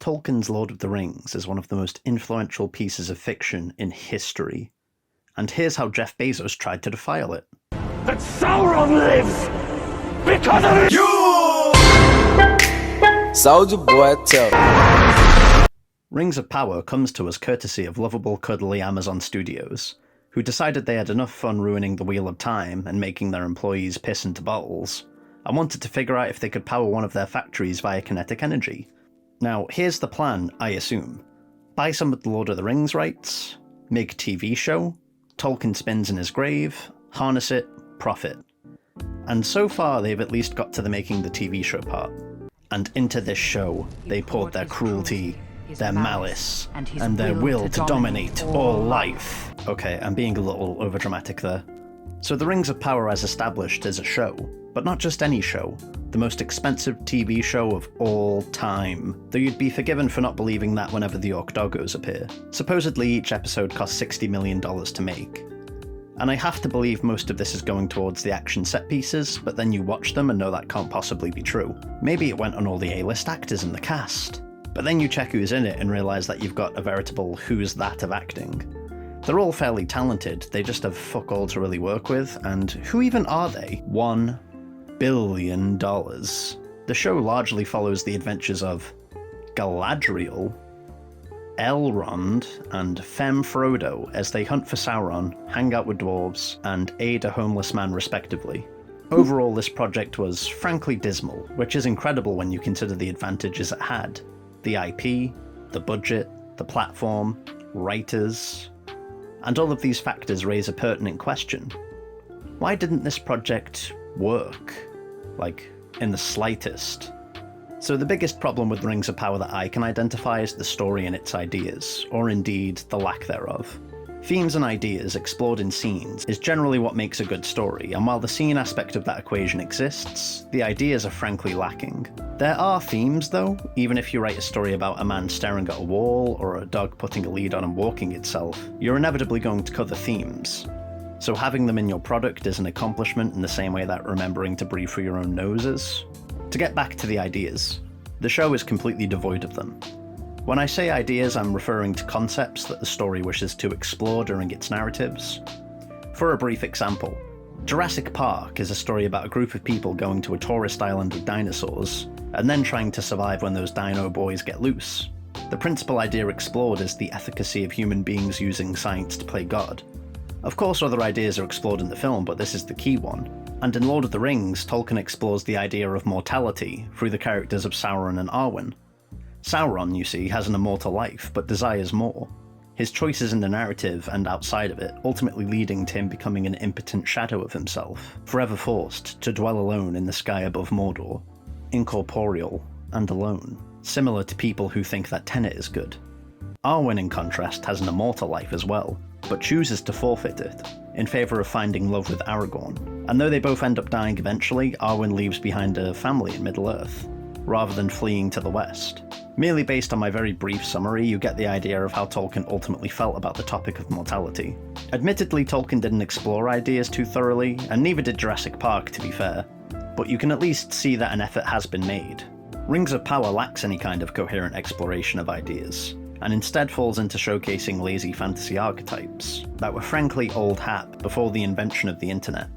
Tolkien's Lord of the Rings is one of the most influential pieces of fiction in history. And here's how Jeff Bezos tried to defile it. That Sauron lives because of you! Soldier boy, tell. Rings of Power comes to us courtesy of lovable, cuddly Amazon Studios, who decided they had enough fun ruining the Wheel of Time and making their employees piss into bottles, and wanted to figure out if they could power one of their factories via kinetic energy. Now, here's the plan, I assume. Buy some of the Lord of the Rings rights, make a TV show, Tolkien spins in his grave, harness it, profit. And so far they've at least got to the making the TV show part. And into this show, they poured their cruelty, their malice, and their will to dominate all life. Okay, I'm being a little overdramatic there. So the Rings of Power as established is a show, but not just any show, the most expensive TV show of all time, though you'd be forgiven for not believing that whenever the Orc Doggos appear. Supposedly each episode cost $60 million to make. And I have to believe most of this is going towards the action set pieces, but then you watch them and know that can't possibly be true. Maybe it went on all the A-list actors in the cast. But then you check who's in it and realise that you've got a veritable who's that of acting. They're all fairly talented, they just have fuck all to really work with, and who even are they? $1 billion. The show largely follows the adventures of Galadriel, Elrond, and Femme Frodo as they hunt for Sauron, hang out with dwarves, and aid a homeless man respectively. Overall, this project was frankly dismal, which is incredible when you consider the advantages it had. The IP, the budget, the platform, writers, and all of these factors raise a pertinent question. Why didn't this project work? Like, in the slightest. So the biggest problem with Rings of Power that I can identify is the story and its ideas, or indeed, the lack thereof. Themes and ideas explored in scenes is generally what makes a good story, and while the scene aspect of that equation exists, the ideas are frankly lacking. There are themes though, even if you write a story about a man staring at a wall, or a dog putting a lead on and walking itself, you're inevitably going to cover themes. So having them in your product is an accomplishment in the same way that remembering to breathe through your own nose is. To get back to the ideas, the show is completely devoid of them. When I say ideas, I'm referring to concepts that the story wishes to explore during its narratives. For a brief example, Jurassic Park is a story about a group of people going to a tourist island with dinosaurs, and then trying to survive when those dino boys get loose. The principal idea explored is the efficacy of human beings using science to play God. Of course other ideas are explored in the film, but this is the key one. And in Lord of the Rings, Tolkien explores the idea of mortality through the characters of Sauron and Arwen. Sauron, you see, has an immortal life, but desires more. His choices in the narrative and outside of it ultimately leading to him becoming an impotent shadow of himself, forever forced to dwell alone in the sky above Mordor, incorporeal and alone, similar to people who think that Tenet is good. Arwen, in contrast, has an immortal life as well, but chooses to forfeit it, in favour of finding love with Aragorn. And though they both end up dying eventually, Arwen leaves behind a family in Middle-earth, rather than fleeing to the west. Merely based on my very brief summary, you get the idea of how Tolkien ultimately felt about the topic of mortality. Admittedly, Tolkien didn't explore ideas too thoroughly, and neither did Jurassic Park, to be fair, but you can at least see that an effort has been made. Rings of Power lacks any kind of coherent exploration of ideas, and instead falls into showcasing lazy fantasy archetypes that were frankly old hat before the invention of the internet.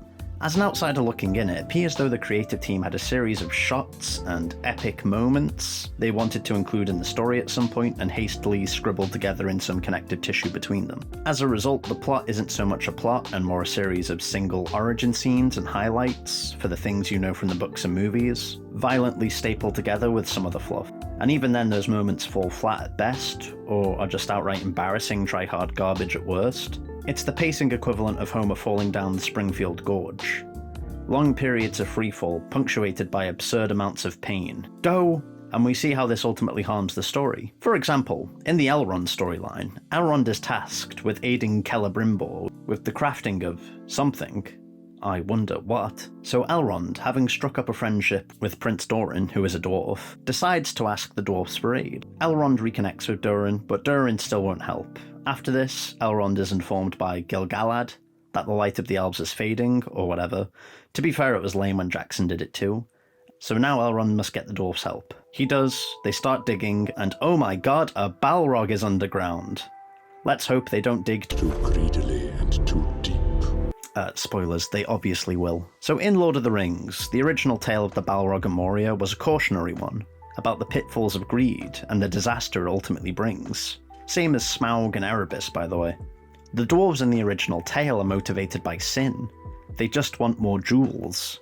As an outsider looking in, it appears though the creative team had a series of shots and epic moments they wanted to include in the story at some point and hastily scribbled together in some connective tissue between them. As a result, the plot isn't so much a plot and more a series of single origin scenes and highlights for the things you know from the books and movies, violently stapled together with some other fluff. And even then those moments fall flat at best, or are just outright embarrassing try-hard garbage at worst. It's the pacing equivalent of Homer falling down the Springfield Gorge. Long periods of freefall punctuated by absurd amounts of pain. Go! And we see how this ultimately harms the story. For example, in the Elrond storyline, Elrond is tasked with aiding Celebrimbor with the crafting of something. I wonder what. So Elrond, having struck up a friendship with Prince Doran, who is a dwarf, decides to ask the dwarfs for aid. Elrond reconnects with Durin, but Durin still won't help. After this, Elrond is informed by Gil-galad that the light of the elves is fading, or whatever. To be fair, it was lame when Jackson did it too. So now Elrond must get the dwarfs' help. He does, they start digging, and oh my god, a Balrog is underground. Let's hope they don't dig Too greedily and too deep. Spoilers, they obviously will. So in Lord of the Rings, the original tale of the Balrog and Moria was a cautionary one, about the pitfalls of greed and the disaster it ultimately brings. Same as Smaug and Erebus, by the way. The dwarves in the original tale are motivated by sin. They just want more jewels.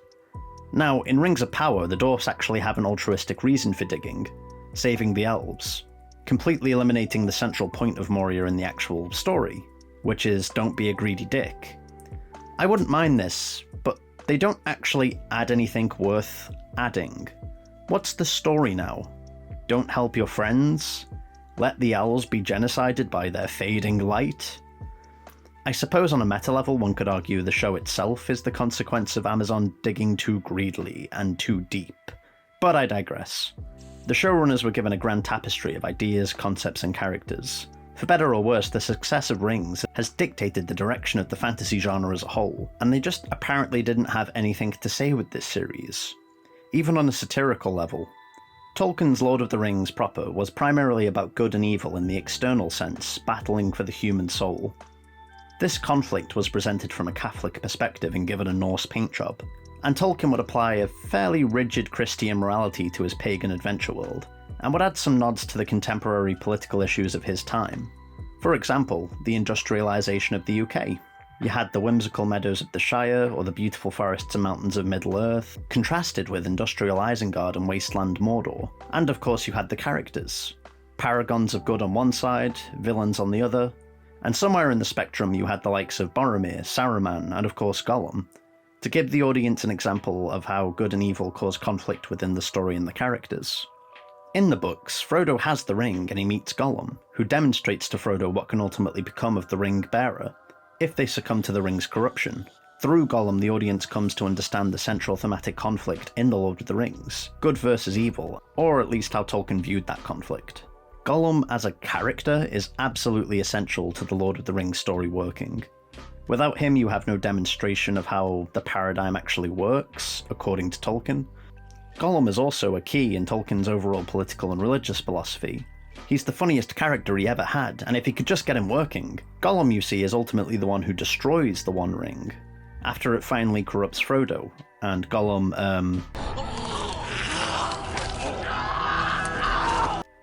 Now, in Rings of Power, the dwarves actually have an altruistic reason for digging, saving the elves, completely eliminating the central point of Moria in the actual story, which is don't be a greedy dick. I wouldn't mind this, but they don't actually add anything worth adding. What's the story now? Don't help your friends? Let the elves be genocided by their fading light? I suppose on a meta level one could argue the show itself is the consequence of Amazon digging too greedily and too deep, but I digress. The showrunners were given a grand tapestry of ideas, concepts and characters. For better or worse, the success of Rings has dictated the direction of the fantasy genre as a whole, and they just apparently didn't have anything to say with this series. Even on a satirical level. Tolkien's Lord of the Rings proper was primarily about good and evil in the external sense, battling for the human soul. This conflict was presented from a Catholic perspective and given a Norse paint job, and Tolkien would apply a fairly rigid Christian morality to his pagan adventure world, and would add some nods to the contemporary political issues of his time. For example, the industrialisation of the UK. You had the whimsical meadows of the Shire, or the beautiful forests and mountains of Middle-earth, contrasted with industrial Isengard and wasteland Mordor. And of course you had the characters. Paragons of good on one side, villains on the other, and somewhere in the spectrum you had the likes of Boromir, Saruman, and of course Gollum, to give the audience an example of how good and evil cause conflict within the story and the characters. In the books, Frodo has the ring and he meets Gollum, who demonstrates to Frodo what can ultimately become of the ring bearer, if they succumb to the ring's corruption. Through Gollum, the audience comes to understand the central thematic conflict in The Lord of the Rings, good versus evil, or at least how Tolkien viewed that conflict. Gollum as a character is absolutely essential to the Lord of the Rings story working. Without him, you have no demonstration of how the paradigm actually works, according to Tolkien. Gollum is also a key in Tolkien's overall political and religious philosophy. He's the funniest character he ever had, and if he could just get him working, Gollum, you see, is ultimately the one who destroys the One Ring, after it finally corrupts Frodo, and Gollum,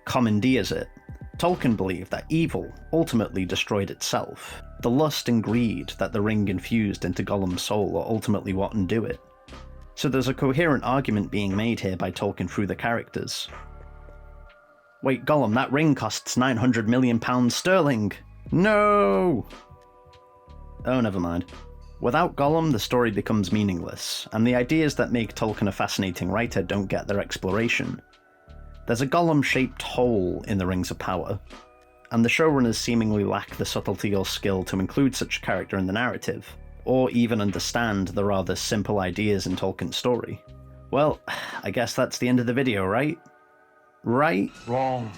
commandeers it. Tolkien believed that evil ultimately destroyed itself. The lust and greed that the ring infused into Gollum's soul are ultimately what undo it. So there's a coherent argument being made here by Tolkien through the characters. Wait, Gollum, that ring costs £900 million sterling! No! Oh, never mind. Without Gollum, the story becomes meaningless, and the ideas that make Tolkien a fascinating writer don't get their exploration. There's a Gollum-shaped hole in the Rings of Power, and the showrunners seemingly lack the subtlety or skill to include such a character in the narrative, or even understand the rather simple ideas in Tolkien's story. Well, I guess that's the end of the video, right? Right? Wrong.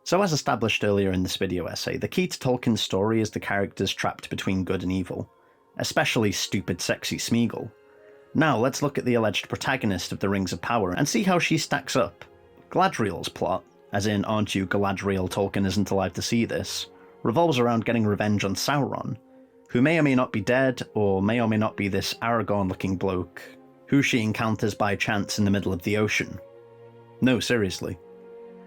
So as established earlier in this video essay, the key to Tolkien's story is the characters trapped between good and evil, especially stupid sexy Smeagol. Now let's look at the alleged protagonist of the Rings of Power and see how she stacks up. Galadriel's plot, as in aren't you Galadriel, Tolkien isn't alive to see this, revolves around getting revenge on Sauron, who may or may not be dead, or may not be this Aragorn-looking bloke, who she encounters by chance in the middle of the ocean. No, seriously.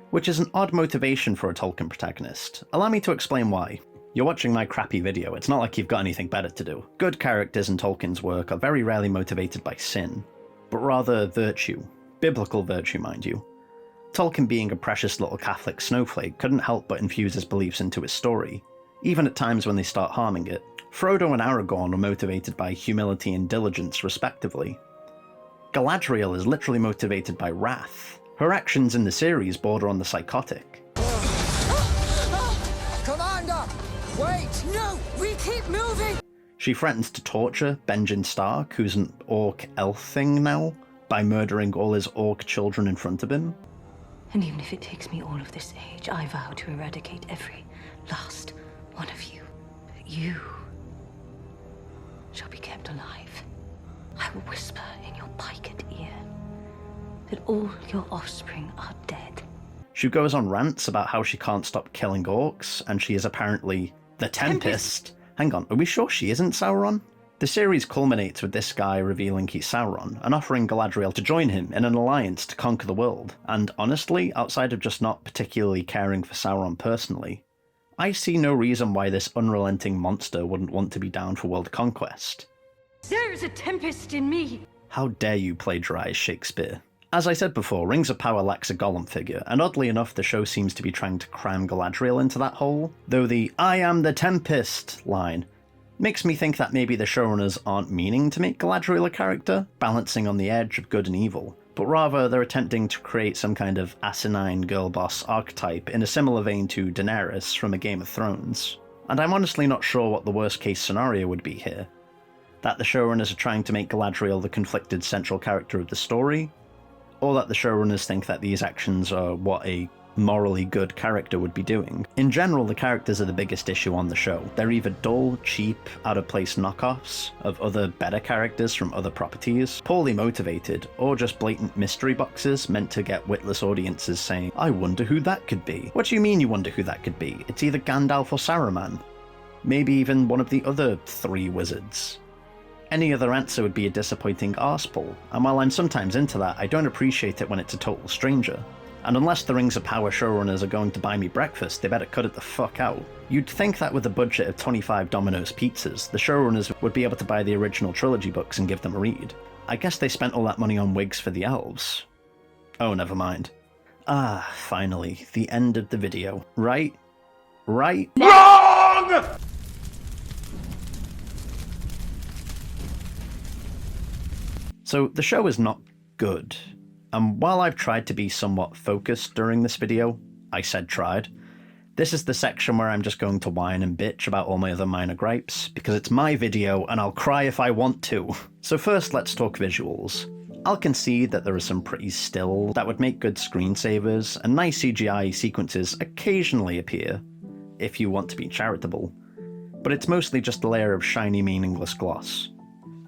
Which is an odd motivation for a Tolkien protagonist. Allow me to explain why. You're watching my crappy video, it's not like you've got anything better to do. Good characters in Tolkien's work are very rarely motivated by sin, but rather virtue. Biblical virtue, mind you. Tolkien, being a precious little Catholic snowflake, couldn't help but infuse his beliefs into his story, even at times when they start harming it. Frodo and Aragorn are motivated by humility and diligence, respectively. Galadriel is literally motivated by wrath. Her actions in the series border on the psychotic. Commander! Wait! No! We keep moving! She threatens to torture Benjen Stark, who's an orc elf thing now, by murdering all his orc children in front of him. And even if it takes me all of this age, I vow to eradicate every last one of you. But you shall be kept alive. I will whisper in your pikered ear that all your offspring are dead. She goes on rants about how she can't stop killing orcs, and she is apparently the Tempest. Hang on, are we sure she isn't Sauron? The series culminates with this guy revealing he's Sauron and offering Galadriel to join him in an alliance to conquer the world. And honestly, outside of just not particularly caring for Sauron personally, I see no reason why this unrelenting monster wouldn't want to be down for world conquest. There's a tempest in me! How dare you plagiarize Shakespeare? As I said before, Rings of Power lacks a Gollum figure, and oddly enough the show seems to be trying to cram Galadriel into that hole, though the "I am the Tempest" line makes me think that maybe the showrunners aren't meaning to make Galadriel a character, balancing on the edge of good and evil, but rather they're attempting to create some kind of asinine girl boss archetype in a similar vein to Daenerys from A Game of Thrones. And I'm honestly not sure what the worst case scenario would be here. That the showrunners are trying to make Galadriel the conflicted central character of the story, or that the showrunners think that these actions are what a morally good character would be doing. In general, the characters are the biggest issue on the show. They're either dull, cheap, out-of-place knockoffs of other better characters from other properties, poorly motivated, or just blatant mystery boxes meant to get witless audiences saying, "I wonder who that could be." What do you mean you wonder who that could be? It's either Gandalf or Saruman. Maybe even one of the other 3 wizards. Any other answer would be a disappointing arsepull, and while I'm sometimes into that, I don't appreciate it when it's a total stranger. And unless the Rings of Power showrunners are going to buy me breakfast, they better cut it the fuck out. You'd think that with a budget of 25 Domino's pizzas, the showrunners would be able to buy the original trilogy books and give them a read. I guess they spent all that money on wigs for the elves. Oh, never mind. Ah, finally, the end of the video. Right? Wrong! So, the show is not good. And while I've tried to be somewhat focused during this video, I said tried, this is the section where I'm just going to whine and bitch about all my other minor gripes, because it's my video and I'll cry if I want to. So first, let's talk visuals. I'll concede that there are some pretty still that would make good screensavers, and nice CGI sequences occasionally appear, if you want to be charitable. But it's mostly just a layer of shiny, meaningless gloss.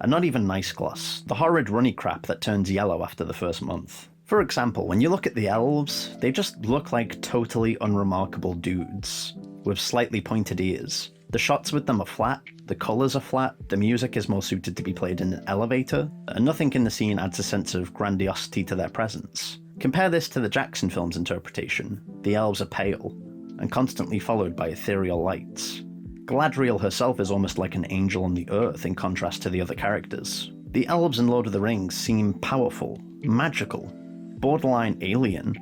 And not even nice gloss, the horrid runny crap that turns yellow after the first month. For example, when you look at the elves, they just look like totally unremarkable dudes, with slightly pointed ears. The shots with them are flat, the colours are flat, the music is more suited to be played in an elevator, and nothing in the scene adds a sense of grandiosity to their presence. Compare this to the Jackson film's interpretation. The elves are pale, and constantly followed by ethereal lights. Galadriel herself is almost like an angel on the earth in contrast to the other characters. The elves in Lord of the Rings seem powerful, magical, borderline alien.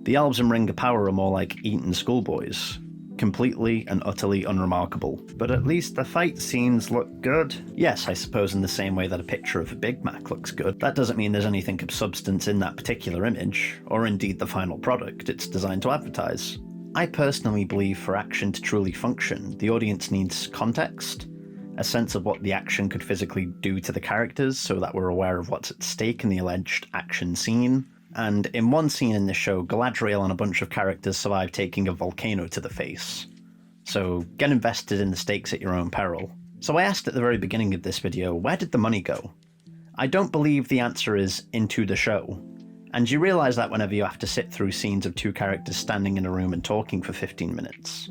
The elves in Ring of Power are more like Eton schoolboys, completely and utterly unremarkable. But at least the fight scenes look good. Yes, I suppose in the same way that a picture of a Big Mac looks good. That doesn't mean there's anything of substance in that particular image, or indeed the final product it's designed to advertise. I personally believe for action to truly function, the audience needs context, a sense of what the action could physically do to the characters so that we're aware of what's at stake in the alleged action scene. And in one scene in this show, Galadriel and a bunch of characters survive taking a volcano to the face. So get invested in the stakes at your own peril. So I asked at the very beginning of this video, where did the money go? I don't believe the answer is into the show. And you realise that whenever you have to sit through scenes of 2 characters standing in a room and talking for 15 minutes,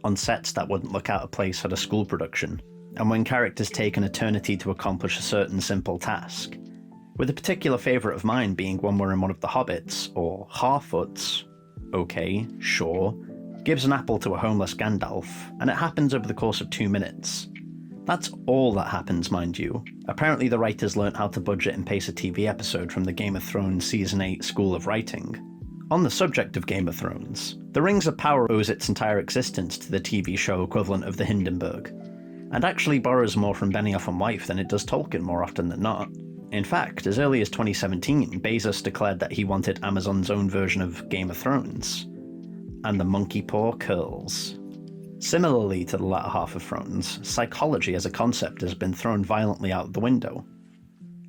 on sets that wouldn't look out of place at a school production, and when characters take an eternity to accomplish a certain simple task, with a particular favourite of mine being when we're in one of the hobbits, or Harfoots. Okay, sure, gives an apple to a homeless Gandalf, and it happens over the course of 2 minutes. That's all that happens, mind you. Apparently the writers learnt how to budget and pace a TV episode from the Game of Thrones Season 8 School of Writing. On the subject of Game of Thrones, the Rings of Power owes its entire existence to the TV show equivalent of the Hindenburg, and actually borrows more from Benioff and Wife than it does Tolkien more often than not. In fact, as early as 2017, Bezos declared that he wanted Amazon's own version of Game of Thrones. And the monkey paw curls. Similarly to the latter half of Thrones, psychology as a concept has been thrown violently out the window.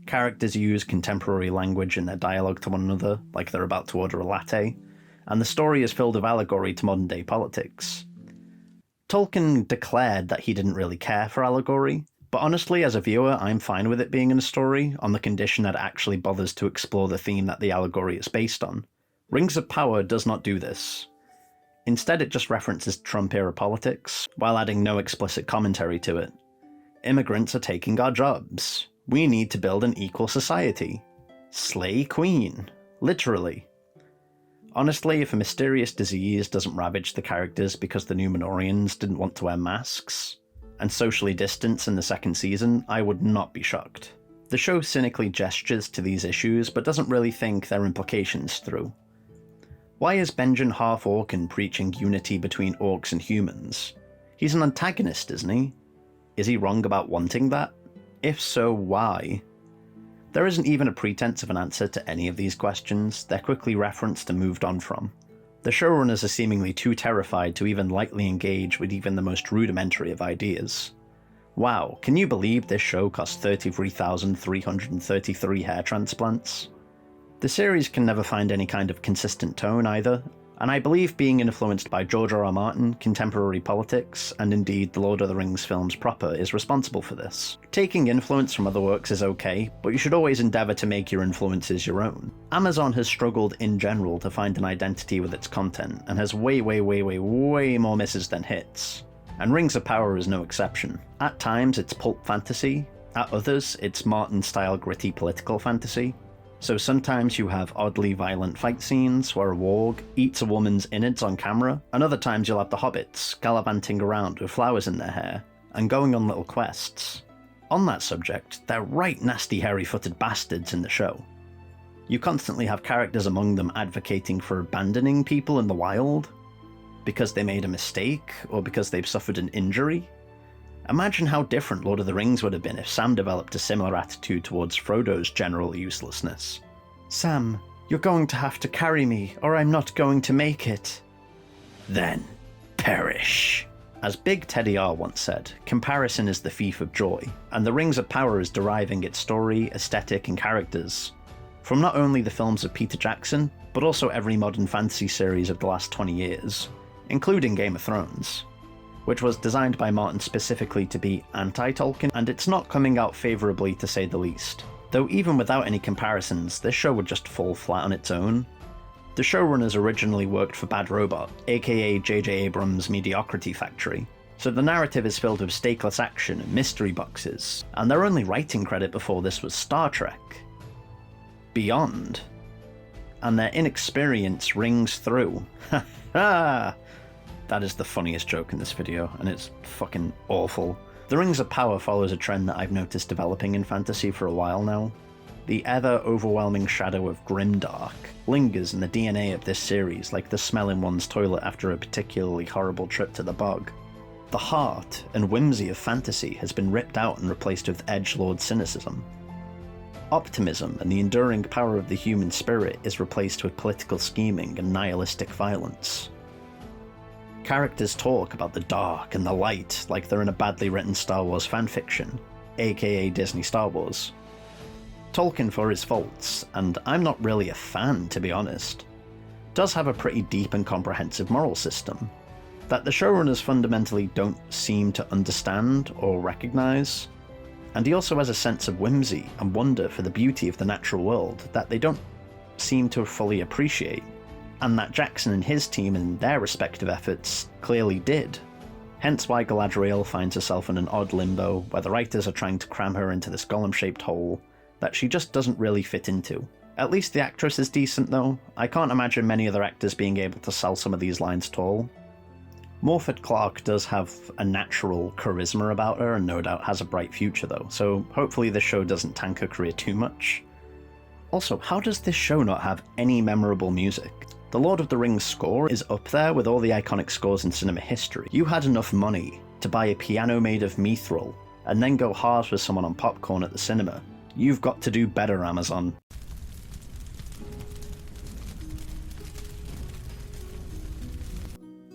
Characters use contemporary language in their dialogue to one another, like they're about to order a latte, and the story is filled with allegory to modern-day politics. Tolkien declared that he didn't really care for allegory, But honestly, as a viewer, I'm fine with it being in a story, on the condition that it actually bothers to explore the theme that the allegory is based on. Rings of Power does not do this. Instead, it just references Trump-era politics, while adding no explicit commentary to it. Immigrants are taking our jobs. We need to build an equal society. Slay Queen. Literally. Honestly, if a mysterious disease doesn't ravage the characters because the Numenorians didn't want to wear masks, and socially distance in the second season, I would not be shocked. The show cynically gestures to these issues, but doesn't really think their implications through. Why is Benjen half orc and preaching unity between orcs and humans? He's an antagonist, isn't he? Is he wrong about wanting that? If so, why? There isn't even a pretense of an answer to any of these questions. They're quickly referenced and moved on from. The showrunners are seemingly too terrified to even lightly engage with even the most rudimentary of ideas. Wow, can you believe this show cost 33,333 hair transplants? The series can never find any kind of consistent tone either, and I believe being influenced by George R.R. Martin, contemporary politics, and indeed the Lord of the Rings films proper is responsible for this. Taking influence from other works is okay, but you should always endeavour to make your influences your own. Amazon has struggled in general to find an identity with its content, and has way more misses than hits. And Rings of Power is no exception. At times it's pulp fantasy, at others it's Martin-style gritty political fantasy. So sometimes you have oddly violent fight scenes where a warg eats a woman's innards on camera, and other times you'll have the hobbits gallivanting around with flowers in their hair, and going on little quests. On that subject, they're right nasty hairy-footed bastards in the show. You constantly have characters among them advocating for abandoning people in the wild, because they made a mistake, or because they've suffered an injury. Imagine how different Lord of the Rings would have been if Sam developed a similar attitude towards Frodo's general uselessness. Sam, you're going to have to carry me, or I'm not going to make it. Then, perish. As Big Teddy R once said, comparison is the thief of joy, and the Rings of Power is deriving its story, aesthetic, and characters from not only the films of Peter Jackson, but also every modern fantasy series of the last 20 years, including Game of Thrones, which was designed by Martin specifically to be anti-Tolkien, and it's not coming out favourably to say the least. Though even without any comparisons, this show would just fall flat on its own. The showrunners originally worked for Bad Robot, aka J.J. Abrams' Mediocrity Factory, so the narrative is filled with stakeless action and mystery boxes, and their only writing credit before this was Star Trek. Beyond. And their inexperience rings through. Ha ha! That is the funniest joke in this video, and it's fucking awful. The Rings of Power follows a trend that I've noticed developing in fantasy for a while now. The ever-overwhelming shadow of grimdark lingers in the DNA of this series, like the smell in one's toilet after a particularly horrible trip to the bog. The heart and whimsy of fantasy has been ripped out and replaced with edgelord cynicism. Optimism and the enduring power of the human spirit is replaced with political scheming and nihilistic violence. Characters talk about the dark and the light like they're in a badly written Star Wars fanfiction, aka Disney Star Wars. Tolkien, for his faults, and I'm not really a fan to be honest, does have a pretty deep and comprehensive moral system that the showrunners fundamentally don't seem to understand or recognise, and he also has a sense of whimsy and wonder for the beauty of the natural world that they don't seem to fully appreciate, and that Jackson and his team in their respective efforts clearly did. Hence why Galadriel finds herself in an odd limbo where the writers are trying to cram her into this golem-shaped hole that she just doesn't really fit into. At least the actress is decent though. I can't imagine many other actors being able to sell some of these lines at all. Morfydd Clark does have a natural charisma about her and no doubt has a bright future though, so hopefully this show doesn't tank her career too much. Also, how does this show not have any memorable music? The Lord of the Rings score is up there with all the iconic scores in cinema history. You had enough money to buy a piano made of mithril and then go hard with someone on popcorn at the cinema. You've got to do better, Amazon.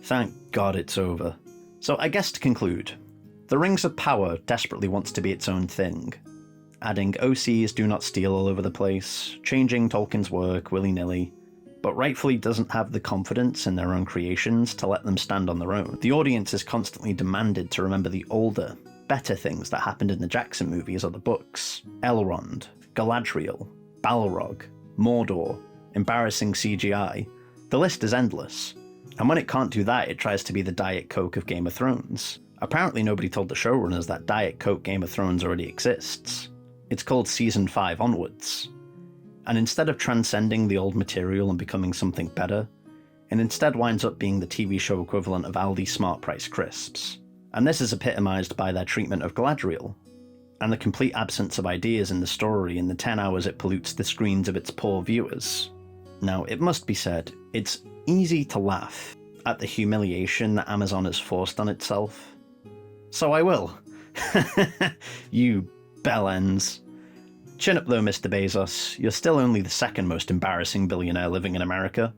Thank God it's over. So I guess to conclude, The Rings of Power desperately wants to be its own thing, adding OCs do not steal all over the place, changing Tolkien's work willy-nilly, but rightfully doesn't have the confidence in their own creations to let them stand on their own. The audience is constantly demanded to remember the older, better things that happened in the Jackson movies or the books. Elrond, Galadriel, Balrog, Mordor, embarrassing CGI. The list is endless. And when it can't do that, it tries to be the Diet Coke of Game of Thrones. Apparently nobody told the showrunners that Diet Coke Game of Thrones already exists. It's called Season 5 onwards. And instead of transcending the old material and becoming something better, it instead winds up being the TV show equivalent of Aldi Smart Price crisps. And this is epitomised by their treatment of Galadriel, and the complete absence of ideas in the story in the 10 hours it pollutes the screens of its poor viewers. Now, it must be said, it's easy to laugh at the humiliation that Amazon has forced on itself. So I will. You bellends. Chin up though, Mr. Bezos, you're still only the second most embarrassing billionaire living in America.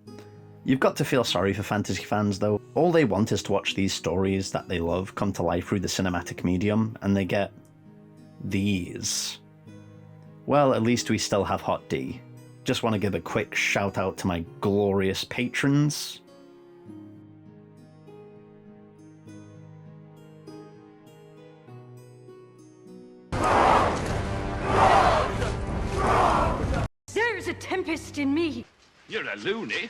You've got to feel sorry for fantasy fans though. All they want is to watch these stories that they love come to life through the cinematic medium, and they get these. Well, at least we still have Hot D. Just want to give a quick shout out to my glorious patrons. There's a tempest in me. You're a loony.